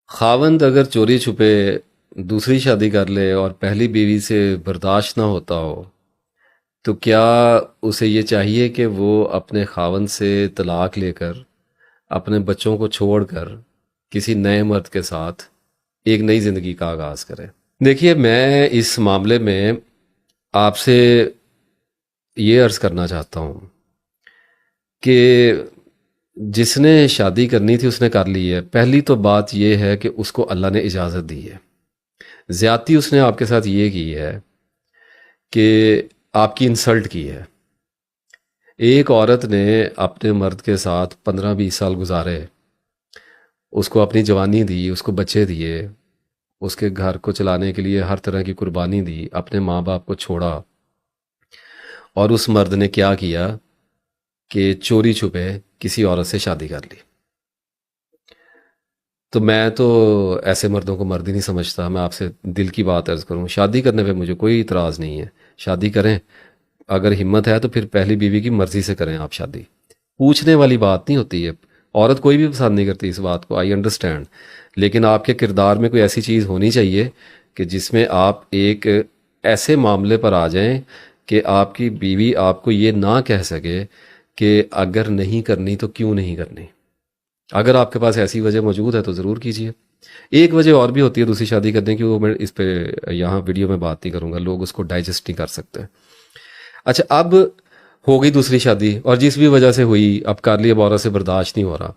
خاوند اگر چوری چھپے دوسری شادی کر لے اور پہلی بیوی سے برداشت نہ ہوتا ہو تو کیا اسے یہ چاہیے کہ وہ اپنے خاوند سے طلاق لے کر اپنے بچوں کو چھوڑ کر کسی نئے مرد کے ساتھ ایک نئی زندگی کا آغاز کرے؟ دیکھیے، میں اس معاملے میں آپ سے یہ عرض کرنا چاہتا ہوں کہ جس نے شادی کرنی تھی اس نے کر لی ہے۔ پہلی تو بات یہ ہے کہ اس کو اللہ نے اجازت دی ہے۔ زیادتی اس نے آپ کے ساتھ یہ کی ہے کہ آپ کی انسلٹ کی ہے۔ ایک عورت نے اپنے مرد کے ساتھ 15-20 سال گزارے، اس کو اپنی جوانی دی، اس کو بچے دیے، اس کے گھر کو چلانے کے لیے ہر طرح کی قربانی دی، اپنے ماں باپ کو چھوڑا، اور اس مرد نے کیا کیا کہ چوری چھپے کسی عورت سے شادی کر لی۔ تو میں تو ایسے مردوں کو مرد ہی نہیں سمجھتا۔ میں آپ سے دل کی بات عرض کروں، شادی کرنے پہ مجھے کوئی اعتراض نہیں ہے، شادی کریں، اگر ہمت ہے تو پھر پہلی بیوی کی مرضی سے کریں آپ شادی، پوچھنے والی بات نہیں ہوتی ہے۔ عورت کوئی بھی پسند نہیں کرتی اس بات کو، آئی انڈرسٹینڈ، لیکن آپ کے کردار میں کوئی ایسی چیز ہونی چاہیے کہ جس میں آپ ایک ایسے معاملے پر آ جائیں کہ آپ کی بیوی آپ کو یہ نہ کہہ سکے کہ اگر نہیں کرنی تو کیوں نہیں کرنی۔ اگر آپ کے پاس ایسی وجہ موجود ہے تو ضرور کیجیے۔ ایک وجہ اور بھی ہوتی ہے دوسری شادی کرنے کی، وہ میں اس پہ یہاں ویڈیو میں بات نہیں کروں گا، لوگ اس کو ڈائجسٹ نہیں کر سکتے۔ اچھا، اب ہو گئی دوسری شادی، اور جس بھی وجہ سے ہوئی، اب کر لی، اب عورت سے برداشت نہیں ہو رہا،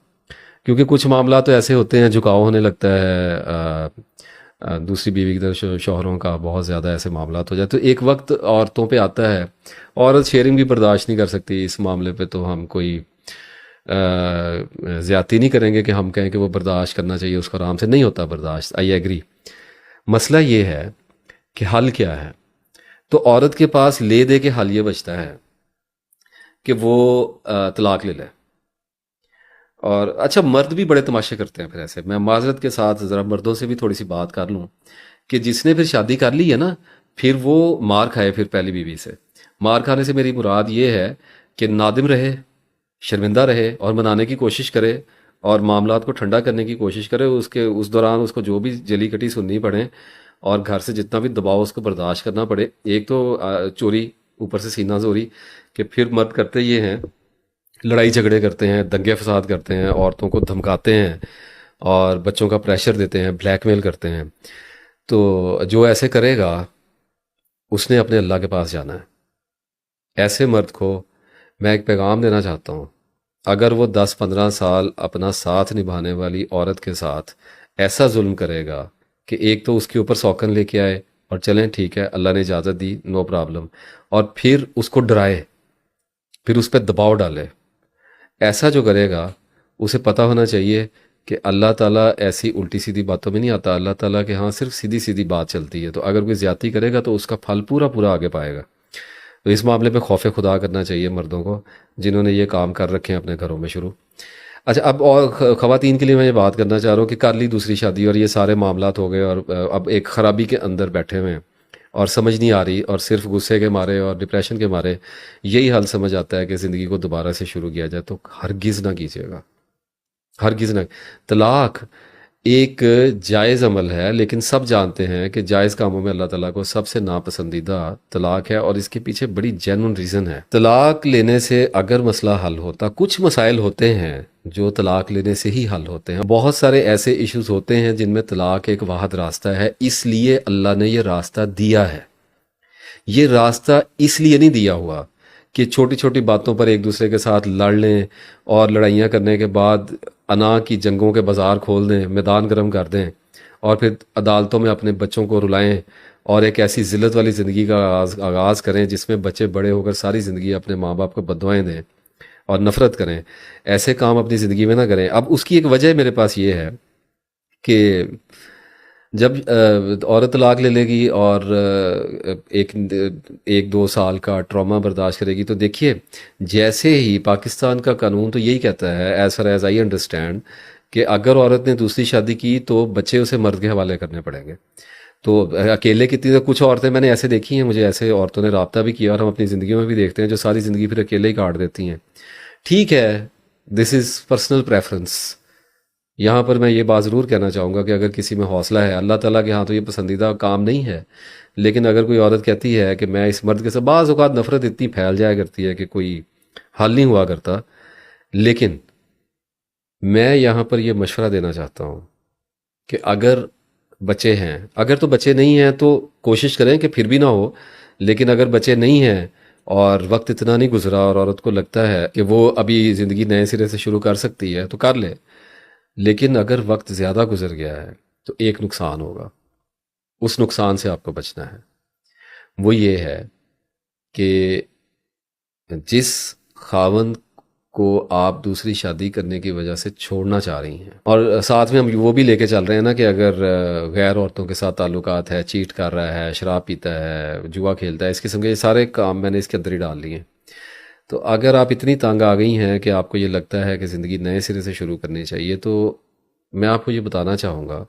کیونکہ کچھ معاملات تو ایسے ہوتے ہیں، جھکاؤ ہونے لگتا ہے دوسری بیوی کی طرف شوہروں کا، بہت زیادہ ایسے معاملات ہو جاتے، تو ایک وقت عورتوں پہ آتا ہے، عورت شیئرنگ بھی برداشت نہیں کر سکتی اس معاملے پہ، تو ہم کوئی زیادتی نہیں کریں گے کہ ہم کہیں کہ وہ برداشت کرنا چاہیے اس کو، آرام سے نہیں ہوتا برداشت، آئی ایگری۔ مسئلہ یہ ہے کہ حل کیا ہے؟ تو عورت کے پاس لے دے کے حل یہ بچتا ہے کہ وہ طلاق لے لے۔ اور اچھا، مرد بھی بڑے تماشے کرتے ہیں پھر ایسے، میں معذرت کے ساتھ ذرا مردوں سے بھی تھوڑی سی بات کر لوں کہ جس نے پھر شادی کر لی ہے نا، پھر وہ مار کھائے پھر پہلی بیوی سے۔ مار کھانے سے میری مراد یہ ہے کہ نادم رہے، شرمندہ رہے، اور منانے کی کوشش کرے، اور معاملات کو ٹھنڈا کرنے کی کوشش کرے، اس دوران اس کو جو بھی جلی کٹی سننی پڑے، اور گھر سے جتنا بھی دباؤ اس کو برداشت کرنا پڑے۔ ایک تو چوری، اوپر سے سینہ زوری، کہ پھر مرد کرتے یہ ہیں، لڑائی جھگڑے کرتے ہیں، دنگے فساد کرتے ہیں، عورتوں کو دھمکاتے ہیں، اور بچوں کا پریشر دیتے ہیں، بلیک میل کرتے ہیں۔ تو جو ایسے کرے گا اس نے اپنے اللہ کے پاس جانا ہے۔ ایسے مرد کو میں ایک پیغام دینا چاہتا ہوں، اگر وہ 10-15 سال اپنا ساتھ نبھانے والی عورت کے ساتھ ایسا ظلم کرے گا کہ ایک تو اس کے اوپر سوکن لے کے آئے اور چلیں ٹھیک ہے اللہ نے اجازت دی، نو پرابلم، اور پھر اس کو ڈرائے، پھر اس پہ دباؤ ڈالے، ایسا جو کرے گا اسے پتہ ہونا چاہیے کہ اللہ تعالیٰ ایسی الٹی سیدھی باتوں میں نہیں آتا، اللہ تعالیٰ کے ہاں صرف سیدھی سیدھی بات چلتی ہے۔ تو اگر کوئی زیادتی کرے گا تو اس کا پھل پورا پورا آگے پائے گا۔ تو اس معاملے پہ خوف خدا کرنا چاہیے مردوں کو، جنہوں نے یہ کام کر رکھے ہیں اپنے گھروں میں شروع۔ اچھا، اب اور خواتین کے لیے میں یہ بات کرنا چاہ رہا ہوں کہ کر لی دوسری شادی اور یہ سارے معاملات ہو گئے، اور اب ایک خرابی کے اندر بیٹھے ہوئے ہیں اور سمجھ نہیں آ رہی، اور صرف غصے کے مارے اور ڈپریشن کے مارے یہی حل سمجھ آتا ہے کہ زندگی کو دوبارہ سے شروع کیا جائے، تو ہرگز نہ کیجیے گا، ہرگز نہ۔ طلاق ایک جائز عمل ہے، لیکن سب جانتے ہیں کہ جائز کاموں میں اللہ تعالیٰ کو سب سے ناپسندیدہ طلاق ہے، اور اس کے پیچھے بڑی جینون ریزن ہے۔ طلاق لینے سے اگر مسئلہ حل ہوتا، کچھ مسائل ہوتے ہیں جو طلاق لینے سے ہی حل ہوتے ہیں، بہت سارے ایسے ایشوز ہوتے ہیں جن میں طلاق ایک واحد راستہ ہے، اس لیے اللہ نے یہ راستہ دیا ہے۔ یہ راستہ اس لیے نہیں دیا ہوا کہ چھوٹی چھوٹی باتوں پر ایک دوسرے کے ساتھ لڑ لیں، اور لڑائیاں کرنے کے بعد انا کی جنگوں کے بازار کھول دیں، میدان گرم کر دیں، اور پھر عدالتوں میں اپنے بچوں کو رلائیں، اور ایک ایسی ذلت والی زندگی کا آغاز کریں جس میں بچے بڑے ہو کر ساری زندگی اپنے ماں باپ کو بددعائیں دیں اور نفرت کریں۔ ایسے کام اپنی زندگی میں نہ کریں۔ اب اس کی ایک وجہ میرے پاس یہ ہے کہ جب عورت طلاق لے لے گی اور ایک 2 سال کا ٹراما برداشت کرے گی، تو دیکھیے جیسے ہی پاکستان کا قانون تو یہی کہتا ہے، as far as I understand, کہ اگر عورت نے دوسری شادی کی تو بچے اسے مرد کے حوالے کرنے پڑیں گے۔ تو اکیلے کتنی، کچھ عورتیں میں نے ایسے دیکھی ہیں، مجھے ایسے عورتوں نے رابطہ بھی کیا، اور ہم اپنی زندگیوں میں بھی دیکھتے ہیں جو ساری زندگی پھر اکیلے ہی کاٹ دیتی ہیں۔ ٹھیک ہے، دس از پرسنل پریفرنس، یہاں پر میں یہ بات ضرور کہنا چاہوں گا کہ اگر کسی میں حوصلہ ہے، اللہ تعالیٰ کے ہاں تو یہ پسندیدہ کام نہیں ہے، لیکن اگر کوئی عورت کہتی ہے کہ میں اس مرد کے ساتھ، بعض اوقات نفرت اتنی پھیل جایا کرتی ہے کہ کوئی حل نہیں ہوا کرتا، لیکن میں یہاں پر یہ مشورہ دینا چاہتا ہوں کہ اگر بچے ہیں، اگر تو بچے نہیں ہیں تو کوشش کریں کہ پھر بھی نہ ہو، لیکن اگر بچے نہیں ہیں اور وقت اتنا نہیں گزرا اور عورت کو لگتا ہے کہ وہ ابھی زندگی نئے سرے سے شروع کر سکتی ہے تو کر لے، لیکن اگر وقت زیادہ گزر گیا ہے تو ایک نقصان ہوگا، اس نقصان سے آپ کو بچنا ہے، وہ یہ ہے کہ جس خاوند کو آپ دوسری شادی کرنے کی وجہ سے چھوڑنا چاہ رہی ہیں، اور ساتھ میں ہم وہ بھی لے کے چل رہے ہیں نا کہ اگر غیر عورتوں کے ساتھ تعلقات ہے، چیٹ کر رہا ہے، شراب پیتا ہے، جوا کھیلتا ہے، اس قسم کے یہ سارے کام میں نے اس کے اندر ہی ڈال لیے ہیں، تو اگر آپ اتنی تانگ آ گئی ہیں کہ آپ کو یہ لگتا ہے کہ زندگی نئے سرے سے شروع کرنی چاہیے، تو میں آپ کو یہ بتانا چاہوں گا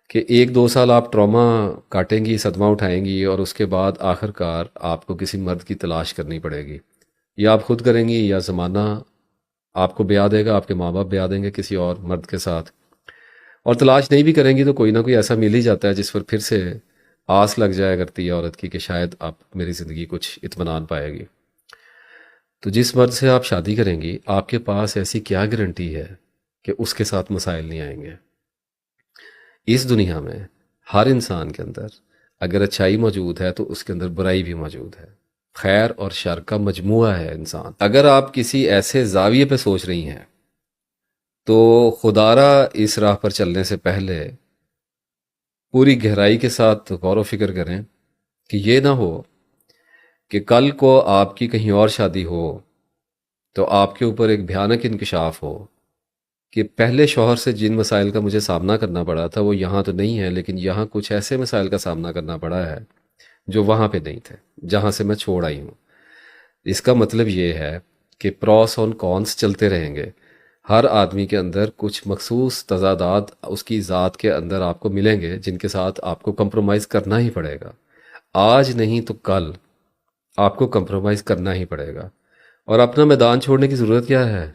کہ 1-2 سال آپ ٹراما کاٹیں گی، صدمہ اٹھائیں گی، اور اس کے بعد آخر کار آپ کو کسی مرد کی تلاش کرنی پڑے گی، یا آپ خود کریں گی یا زمانہ آپ کو بیاہ دے گا، آپ کے ماں باپ بیاہ دیں گے کسی اور مرد کے ساتھ، اور تلاش نہیں بھی کریں گی تو کوئی نہ کوئی ایسا مل ہی جاتا ہے جس پر پھر سے آس لگ جایا کرتی ہے عورت کی کہ شاید آپ میری زندگی کچھ اطمینان پائے گی۔ تو جس مرد سے آپ شادی کریں گی، آپ کے پاس ایسی کیا گارنٹی ہے کہ اس کے ساتھ مسائل نہیں آئیں گے؟ اس دنیا میں ہر انسان کے اندر اگر اچھائی موجود ہے تو اس کے اندر برائی بھی موجود ہے، خیر اور شر کا مجموعہ ہے انسان۔ اگر آپ کسی ایسے زاویے پہ سوچ رہی ہیں تو خدا را اس راہ پر چلنے سے پہلے پوری گہرائی کے ساتھ غور و فکر کریں کہ یہ نہ ہو کہ کل کو آپ کی کہیں اور شادی ہو تو آپ کے اوپر ایک بھیانک انکشاف ہو کہ پہلے شوہر سے جن مسائل کا مجھے سامنا کرنا پڑا تھا وہ یہاں تو نہیں ہے، لیکن یہاں کچھ ایسے مسائل کا سامنا کرنا پڑا ہے جو وہاں پہ نہیں تھے، جہاں سے میں چھوڑ آئی ہوں۔ اس کا مطلب یہ ہے کہ پروس اور کونس چلتے رہیں گے، ہر آدمی کے اندر کچھ مخصوص تضادات اس کی ذات کے اندر آپ کو ملیں گے جن کے ساتھ آپ کو کمپرومائز کرنا ہی پڑے گا، آج نہیں تو کل آپ کو کمپرومائز کرنا ہی پڑے گا۔ اور اپنا میدان چھوڑنے کی ضرورت کیا ہے؟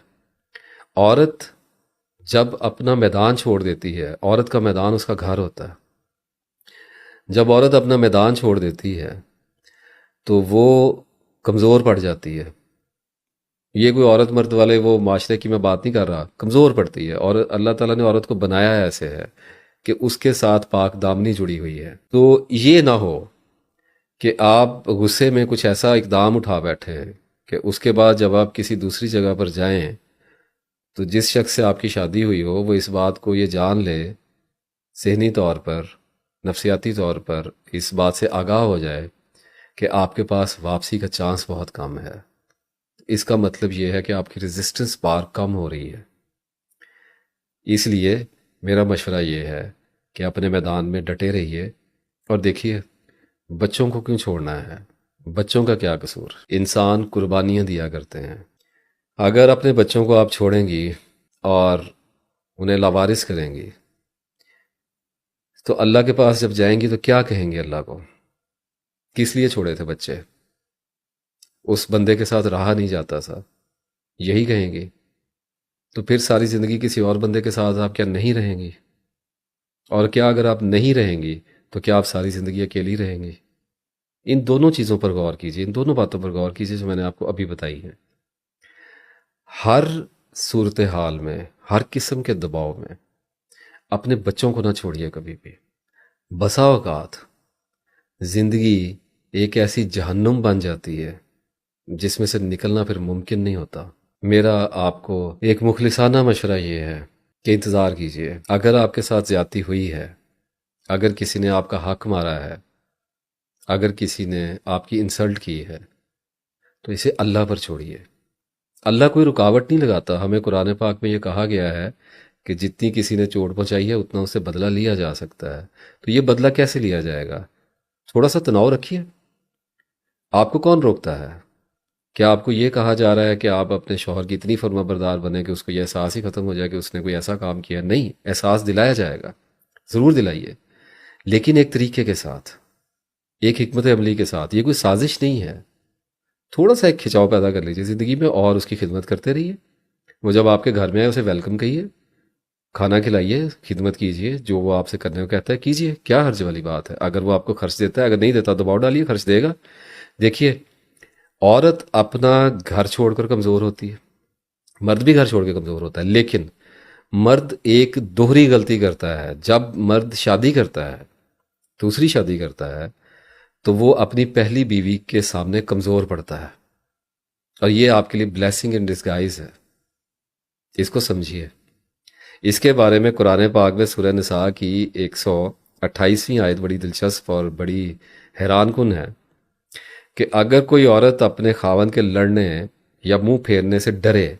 عورت جب اپنا میدان چھوڑ دیتی ہے، عورت کا میدان اس کا گھر ہوتا ہے، جب عورت اپنا میدان چھوڑ دیتی ہے تو وہ کمزور پڑ جاتی ہے۔ یہ کوئی عورت مرد والے وہ معاشرے کی میں بات نہیں کر رہا، کمزور پڑتی ہے، اور اللہ تعالیٰ نے عورت کو بنایا ایسے ہے کہ اس کے ساتھ پاک دامنی جڑی ہوئی ہے۔ تو یہ نہ ہو کہ آپ غصے میں کچھ ایسا اقدام اٹھا بیٹھیں کہ اس کے بعد جب آپ کسی دوسری جگہ پر جائیں تو جس شخص سے آپ کی شادی ہوئی ہو وہ اس بات کو یہ جان لے، ذہنی طور پر، نفسیاتی طور پر اس بات سے آگاہ ہو جائے کہ آپ کے پاس واپسی کا چانس بہت کم ہے۔ اس کا مطلب یہ ہے کہ آپ کی ریزسٹنس پار کم ہو رہی ہے۔ اس لیے میرا مشورہ یہ ہے کہ اپنے میدان میں ڈٹے رہیے، اور دیکھیے بچوں کو کیوں چھوڑنا ہے؟ بچوں کا کیا قصور؟ انسان قربانیاں دیا کرتے ہیں، اگر اپنے بچوں کو آپ چھوڑیں گی اور انہیں لاوارث کریں گی تو اللہ کے پاس جب جائیں گی تو کیا کہیں گے اللہ کو؟ کس لیے چھوڑے تھے بچے؟ اس بندے کے ساتھ رہا نہیں جاتا تھا، یہی کہیں گی؟ تو پھر ساری زندگی کسی اور بندے کے ساتھ آپ کیا نہیں رہیں گی؟ اور کیا اگر آپ نہیں رہیں گی تو کیا آپ ساری زندگی اکیلی رہیں گی؟ ان دونوں چیزوں پر غور کیجیے، ان دونوں باتوں پر غور کیجیے جو میں نے آپ کو ابھی بتائی ہیں۔ ہر صورتحال میں، ہر قسم کے دباؤ میں اپنے بچوں کو نہ چھوڑیے کبھی بھی۔ بسا اوقات زندگی ایک ایسی جہنم بن جاتی ہے جس میں سے نکلنا پھر ممکن نہیں ہوتا۔ میرا آپ کو ایک مخلصانہ مشورہ یہ ہے کہ انتظار کیجیے، اگر آپ کے ساتھ زیادتی ہوئی ہے، اگر کسی نے آپ کا حق مارا ہے، اگر کسی نے آپ کی انسلٹ کی ہے تو اسے اللہ پر چھوڑیے۔ اللہ کوئی رکاوٹ نہیں لگاتا، ہمیں قرآن پاک میں یہ کہا گیا ہے کہ جتنی کسی نے چوٹ پہنچائی ہے اتنا اسے بدلہ لیا جا سکتا ہے۔ تو یہ بدلہ کیسے لیا جائے گا؟ تھوڑا سا تناؤ رکھیے، آپ کو کون روکتا ہے؟ کیا آپ کو یہ کہا جا رہا ہے کہ آپ اپنے شوہر کی اتنی فرما بردار بنیں کہ اس کو یہ احساس ہی ختم ہو جائے کہ اس نے کوئی ایسا کام کیا؟ نہیں، احساس دلایا جائے گا، ضرور دلائیے، لیکن ایک طریقے کے ساتھ، ایک حکمت عملی کے ساتھ۔ یہ کوئی سازش نہیں ہے، تھوڑا سا ایک کھچاؤ پیدا کر لیجیے زندگی میں اور اس کی خدمت کرتے رہیے۔ وہ جب آپ کے گھر میں آئے اسے ویلکم کہیے، کھانا کھلائیے، خدمت کیجیے، جو وہ آپ سے کرنے کو کہتا ہے کیجیے، کیا حرج والی بات ہے؟ اگر وہ آپ کو خرچ دیتا ہے، اگر نہیں دیتا دباؤ ڈالیے، خرچ دے گا۔ دیکھیے، عورت اپنا گھر چھوڑ کر کمزور ہوتی ہے، مرد بھی گھر چھوڑ کے کمزور ہوتا ہے، لیکن مرد ایک دوہری غلطی کرتا ہے۔ جب مرد شادی کرتا ہے، دوسری شادی کرتا ہے، تو وہ اپنی پہلی بیوی کے سامنے کمزور پڑتا ہے، اور یہ آپ کے لیے بلیسنگ ان ڈسگائز ہے، اس کو سمجھیے۔ اس کے بارے میں قرآن پاک میں سورہ نساء کی 128ویں آیت بڑی دلچسپ اور بڑی حیران کن ہے کہ اگر کوئی عورت اپنے خاوند کے لڑنے یا منہ پھیرنے سے ڈرے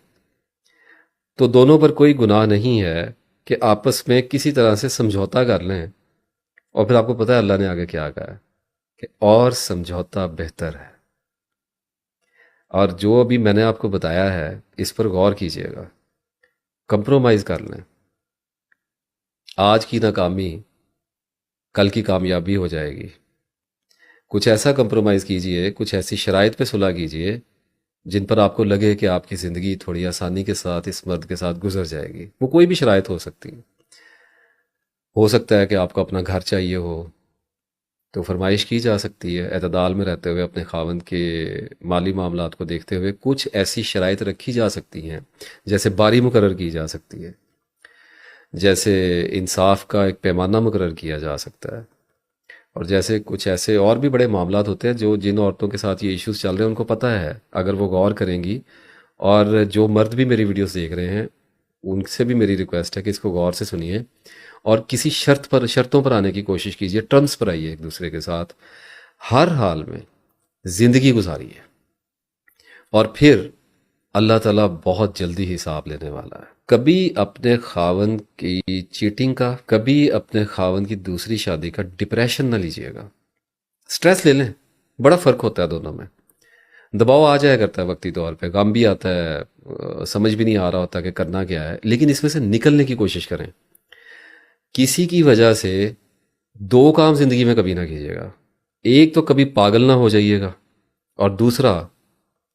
تو دونوں پر کوئی گناہ نہیں ہے کہ آپس میں کسی طرح سے سمجھوتا کر لیں۔ اور پھر آپ کو پتہ ہے اللہ نے آگے کیا کہا ہے کہ اور سمجھوتا بہتر ہے۔ اور جو ابھی میں نے آپ کو بتایا ہے اس پر غور کیجیے گا، کمپرومائز کر لیں۔ آج کی ناکامی کل کی کامیابی ہو جائے گی۔ کچھ ایسا کمپرومائز کیجئے، کچھ ایسی شرائط پہ صلح کیجئے جن پر آپ کو لگے کہ آپ کی زندگی تھوڑی آسانی کے ساتھ اس مرد کے ساتھ گزر جائے گی۔ وہ کوئی بھی شرائط ہو سکتی ہے۔ ہو سکتا ہے کہ آپ کو اپنا گھر چاہیے ہو، تو فرمائش کی جا سکتی ہے، اعتدال میں رہتے ہوئے اپنے خاوند کے مالی معاملات کو دیکھتے ہوئے کچھ ایسی شرائط رکھی جا سکتی ہیں، جیسے باری مقرر کی جا سکتی ہے، جیسے انصاف کا ایک پیمانہ مقرر کیا جا سکتا ہے، اور جیسے کچھ ایسے اور بھی بڑے معاملات ہوتے ہیں جو جن عورتوں کے ساتھ یہ ایشوز چل رہے ہیں ان کو پتہ ہے، اگر وہ غور کریں گی۔ اور جو مرد بھی میری ویڈیوز دیکھ رہے ہیں ان سے بھی میری ریکویسٹ ہے کہ اس کو غور سے سنیے، اور کسی شرطوں پر آنے کی کوشش کیجیے، ٹرمز پر آئیے ایک دوسرے کے ساتھ، ہر حال میں زندگی گزاریے، اور پھر اللہ تعالیٰ بہت جلدی حساب لینے والا ہے۔ کبھی اپنے خاوند کی چیٹنگ کا، کبھی اپنے خاوند کی دوسری شادی کا ڈپریشن نہ لیجئے گا، سٹریس لے لیں، بڑا فرق ہوتا ہے دونوں میں۔ دباؤ آ جایا کرتا ہے وقتی طور پہ، غم بھی آتا ہے، سمجھ بھی نہیں آ رہا ہوتا کہ کرنا کیا ہے، لیکن اس میں سے نکلنے کی کوشش کریں۔ کسی کی وجہ سے دو کام زندگی میں کبھی نہ کیجیے گا، ایک تو کبھی پاگل نہ ہو جائیے گا، اور دوسرا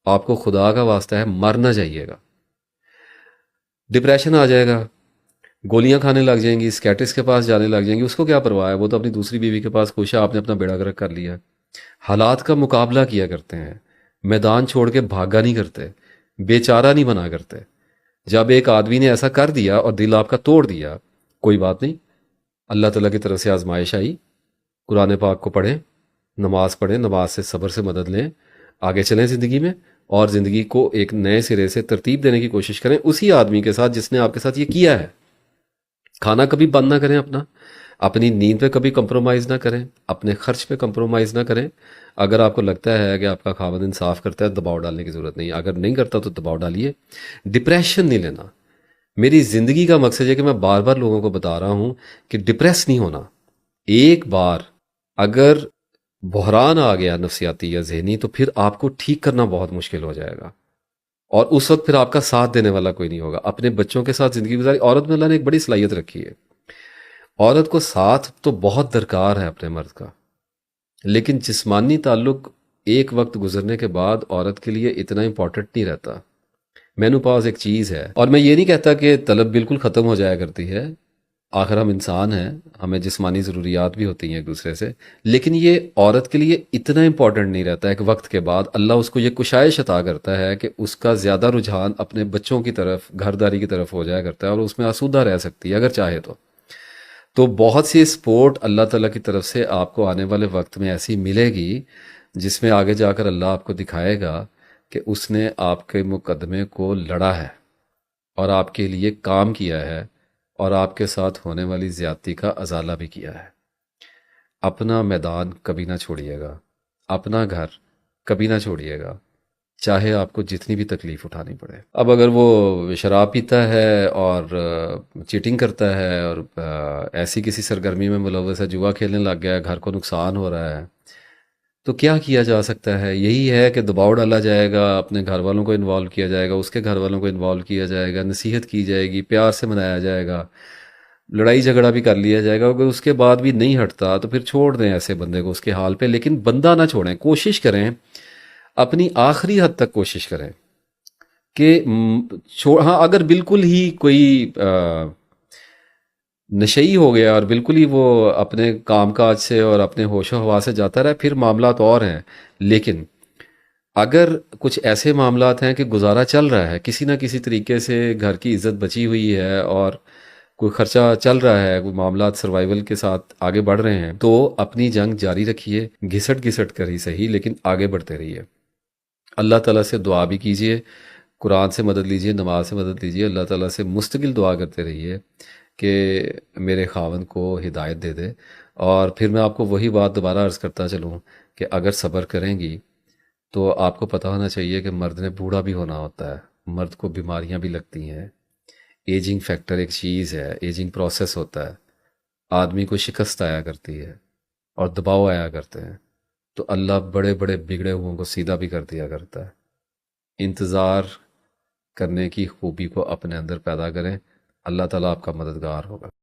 آپ کو خدا کا واسطہ ہے مر نہ جائیے گا۔ ڈپریشن آ جائے گا، گولیاں کھانے لگ جائیں گی، سکیٹرسٹ کے پاس جانے لگ جائیں گی، اس کو کیا پرواہ ہے، وہ تو اپنی دوسری بیوی کے پاس خوش ہے، آپ نے اپنا بیڑا گرک کر لیا۔ حالات کا مقابلہ کیا کرتے ہیں، میدان چھوڑ کے بھاگا نہیں کرتے، بیچارہ نہیں بنا کرتے۔ جب ایک آدمی نے ایسا کر دیا اور دل آپ کا توڑ دیا، کوئی بات نہیں، اللہ تعالیٰ کی طرف سے آزمائش آئی، قرآن پاک کو پڑھیں، نماز پڑھیں، نماز سے صبر سے مدد لیں، آگے چلیں زندگی میں، اور زندگی کو ایک نئے سرے سے ترتیب دینے کی کوشش کریں اسی آدمی کے ساتھ جس نے آپ کے ساتھ یہ کیا ہے۔ کھانا کبھی بند نہ کریں اپنا، اپنی نیند پہ کبھی کمپرومائز نہ کریں، اپنے خرچ پہ کمپرومائز نہ کریں۔ اگر آپ کو لگتا ہے کہ آپ کا خاوند انصاف کرتا ہے، دباؤ ڈالنے کی ضرورت نہیں، اگر نہیں کرتا تو دباؤ ڈالیے۔ ڈپریشن نہیں لینا۔ میری زندگی کا مقصد ہے کہ میں بار بار لوگوں کو بتا رہا ہوں کہ ڈپریس نہیں ہونا۔ ایک بار اگر بحران آ گیا نفسیاتی یا ذہنی تو پھر آپ کو ٹھیک کرنا بہت مشکل ہو جائے گا، اور اس وقت پھر آپ کا ساتھ دینے والا کوئی نہیں ہوگا۔ اپنے بچوں کے ساتھ زندگی گزاری، عورت میں اللہ نے ایک بڑی صلاحیت رکھی ہے، عورت کو ساتھ تو بہت درکار ہے اپنے مرد کا، لیکن جسمانی تعلق ایک وقت گزرنے کے بعد عورت کے لیے اتنا امپورٹنٹ نہیں رہتا۔ مینوپاز ایک چیز ہے، اور میں یہ نہیں کہتا کہ طلب بالکل ختم ہو جایا کرتی ہے، آخر ہم انسان ہیں، ہمیں جسمانی ضروریات بھی ہوتی ہیں ایک دوسرے سے، لیکن یہ عورت کے لیے اتنا امپورٹنٹ نہیں رہتا ہے کہ وقت کے بعد اللہ اس کو یہ کشائش عطا کرتا ہے کہ اس کا زیادہ رجحان اپنے بچوں کی طرف، گھرداری کی طرف ہو جایا کرتا ہے، اور اس میں آسودہ رہ سکتی ہے اگر چاہے تو بہت سی سپورٹ اللہ تعالیٰ کی طرف سے آپ کو آنے والے وقت میں ایسی ملے گی جس میں آگے جا کر اللہ آپ کو دکھائے گا کہ اس نے آپ کے مقدمے کو لڑا ہے اور آپ کے لیے کام کیا ہے، اور آپ کے ساتھ ہونے والی زیادتی کا ازالہ بھی کیا ہے۔ اپنا میدان کبھی نہ چھوڑیے گا، اپنا گھر کبھی نہ چھوڑیے گا، چاہے آپ کو جتنی بھی تکلیف اٹھانی پڑے۔ اب اگر وہ شراب پیتا ہے اور چیٹنگ کرتا ہے اور ایسی کسی سرگرمی میں ملوث ہے، جوا کھیلنے لگ گیا ہے، گھر کو نقصان ہو رہا ہے، تو کیا کیا جا سکتا ہے؟ یہی ہے کہ دباؤ ڈالا جائے گا، اپنے گھر والوں کو انوالو کیا جائے گا، اس کے گھر والوں کو انوالو کیا جائے گا، نصیحت کی جائے گی، پیار سے منایا جائے گا، لڑائی جھگڑا بھی کر لیا جائے گا۔ اگر اس کے بعد بھی نہیں ہٹتا تو پھر چھوڑ دیں ایسے بندے کو اس کے حال پہ، لیکن بندہ نہ چھوڑیں، کوشش کریں، اپنی آخری حد تک کوشش کریں کہ ہاں اگر بالکل ہی کوئی نشئی ہو گیا اور بالکل ہی وہ اپنے کام کاج سے اور اپنے ہوش و ہوا سے جاتا رہا، پھر معاملات اور ہیں. لیکن اگر کچھ ایسے معاملات ہیں کہ گزارا چل رہا ہے کسی نہ کسی طریقے سے، گھر کی عزت بچی ہوئی ہے اور کوئی خرچہ چل رہا ہے، کوئی معاملات سروائیول کے ساتھ آگے بڑھ رہے ہیں، تو اپنی جنگ جاری رکھیے، گھسٹ گھسٹ کر ہی صحیح لیکن آگے بڑھتے رہیے. اللہ تعالیٰ سے دعا بھی کیجیے، قرآن سے مدد لیجیے، نماز سے مدد لیجیے، اللہ تعالیٰ سے مستقل دعا کرتے رہیے کہ میرے خاوند کو ہدایت دے دے. اور پھر میں آپ کو وہی بات دوبارہ عرض کرتا چلوں کہ اگر صبر کریں گی تو آپ کو پتہ ہونا چاہیے کہ مرد نے بوڑھا بھی ہونا ہوتا ہے، مرد کو بیماریاں بھی لگتی ہیں، ایجنگ فیکٹر ایک چیز ہے، ایجنگ پروسیس ہوتا ہے، آدمی کو شکست آیا کرتی ہے اور دباؤ آیا کرتے ہیں، تو اللہ بڑے بڑے بگڑے ہوئوں کو سیدھا بھی کر دیا کرتا ہے. انتظار کرنے کی خوبی کو اپنے اندر پیدا کریں، اللہ تعالیٰ آپ کا مددگار ہوگا.